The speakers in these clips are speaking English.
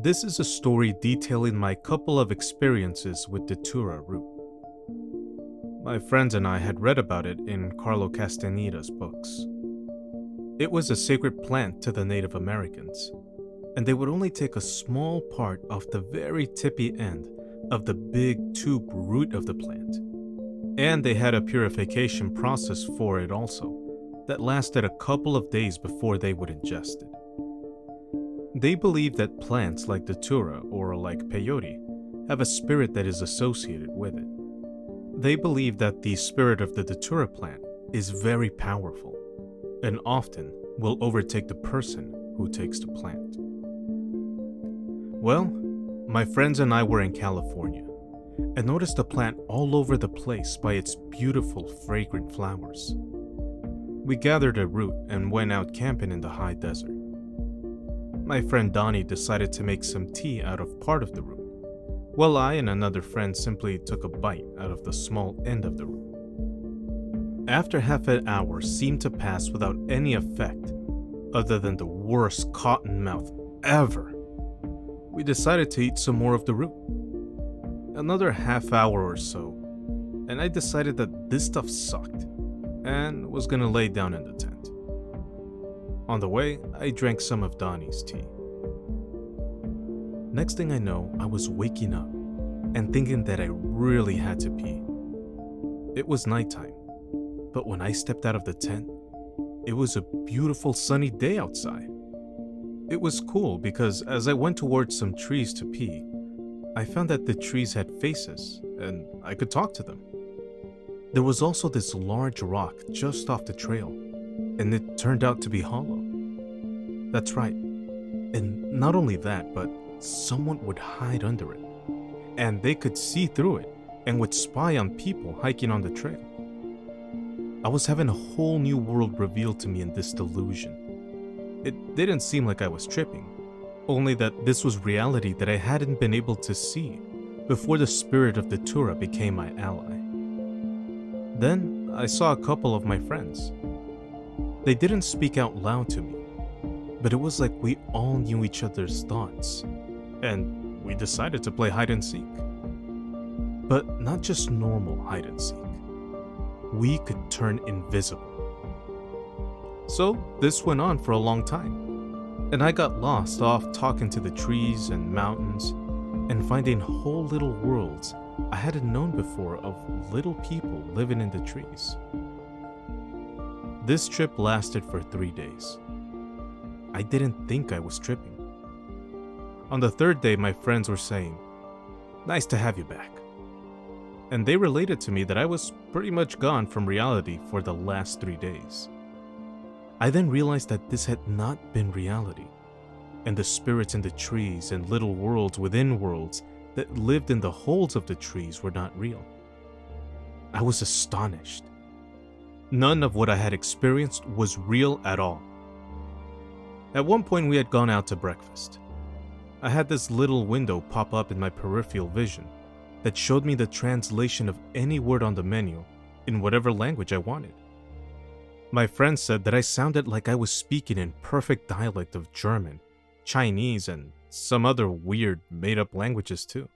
This is a story detailing my couple of experiences with Datura root. My friends and I had read about it in Carlo Castaneda's books. It was a sacred plant to the Native Americans, and they would only take a small part off the very tippy end of the big tube root of the plant. And they had a purification process for it also, that lasted a couple of days before they would ingest it. They believe that plants like Datura or like peyote have a spirit that is associated with it. They believe that the spirit of the Datura plant is very powerful and often will overtake the person who takes the plant. Well, my friends and I were in California and noticed the plant all over the place by its beautiful, fragrant flowers. We gathered a root and went out camping in the high desert. My friend Donnie decided to make some tea out of part of the root, while I and another friend simply took a bite out of the small end of the root. After half an hour seemed to pass without any effect, other than the worst cotton mouth ever, we decided to eat some more of the root. Another half hour or so, and I decided that this stuff sucked, and was gonna lay down in the tent. On the way, I drank some of Donnie's tea. Next thing I know, I was waking up and thinking that I really had to pee. It was nighttime, but when I stepped out of the tent, it was a beautiful sunny day outside. It was cool because as I went towards some trees to pee, I found that the trees had faces and I could talk to them. There was also this large rock just off the trail, and it turned out to be hollow. That's right. And not only that, but someone would hide under it, and they could see through it and would spy on people hiking on the trail. I was having a whole new world revealed to me in this delusion. It didn't seem like I was tripping, only that this was reality that I hadn't been able to see before the spirit of Datura became my ally. Then I saw a couple of my friends. They didn't speak out loud to me, but it was like we all knew each other's thoughts, and we decided to play hide and seek. But not just normal hide and seek. We could turn invisible. So this went on for a long time, and I got lost off talking to the trees and mountains and finding whole little worlds I hadn't known before of little people living in the trees. This trip lasted for 3 days. I didn't think I was tripping. On the third day, my friends were saying, "Nice to have you back." And they related to me that I was pretty much gone from reality for the last 3 days. I then realized that this had not been reality, and the spirits in the trees and little worlds within worlds that lived in the holes of the trees were not real. I was astonished. None of what I had experienced was real at all. At one point, we had gone out to breakfast. I had this little window pop up in my peripheral vision that showed me the translation of any word on the menu in whatever language I wanted. My friend said that I sounded like I was speaking in perfect dialect of German, Chinese, and some other weird made-up languages too.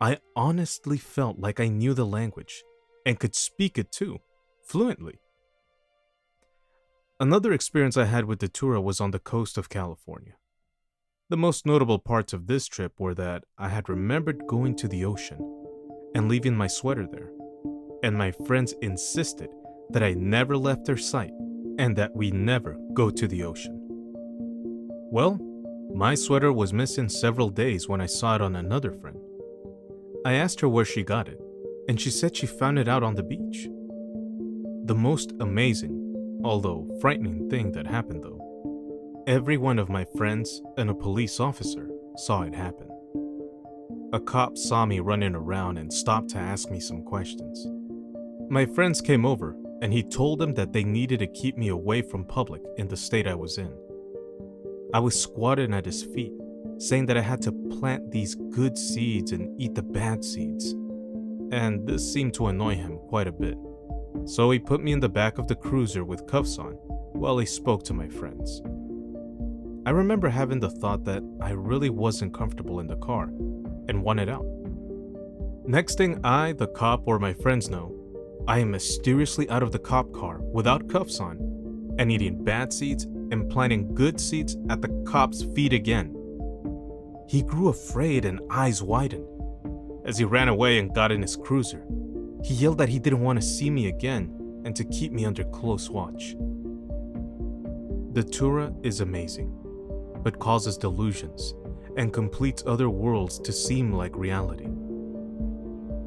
I honestly felt like I knew the language and could speak it too, fluently. Another experience I had with Datura was on the coast of California. The most notable parts of this trip were that I had remembered going to the ocean and leaving my sweater there, and my friends insisted that I never left their sight and that we never go to the ocean. Well, my sweater was missing several days when I saw it on another friend. I asked her where she got it, and she said she found it out on the beach. The most amazing, although frightening thing that happened though, every one of my friends and a police officer saw it happen. A cop saw me running around and stopped to ask me some questions. My friends came over and he told them that they needed to keep me away from public in the state I was in. I was squatting at his feet, saying that I had to plant these good seeds and eat the bad seeds, and this seemed to annoy him quite a bit. So he put me in the back of the cruiser with cuffs on while he spoke to my friends. I remember having the thought that I really wasn't comfortable in the car and wanted out. Next thing I, the cop, or my friends know, I am mysteriously out of the cop car without cuffs on and eating bad seats and planting good seats at the cop's feet again. He grew afraid and eyes widened. As he ran away and got in his cruiser, he yelled that he didn't want to see me again and to keep me under close watch. Datura is amazing, but causes delusions and completes other worlds to seem like reality.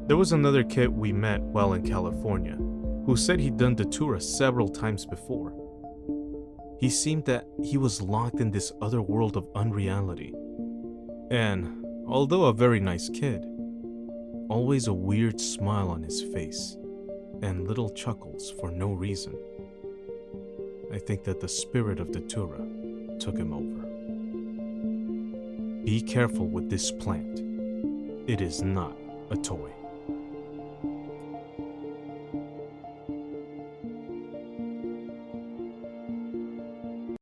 There was another kid we met while in California who said he'd done Datura several times before. He seemed that he was locked in this other world of unreality. And, although a very nice kid, always a weird smile on his face and little chuckles for no reason. I think that the spirit of Datura took him over. Be careful with this plant. It is not a toy.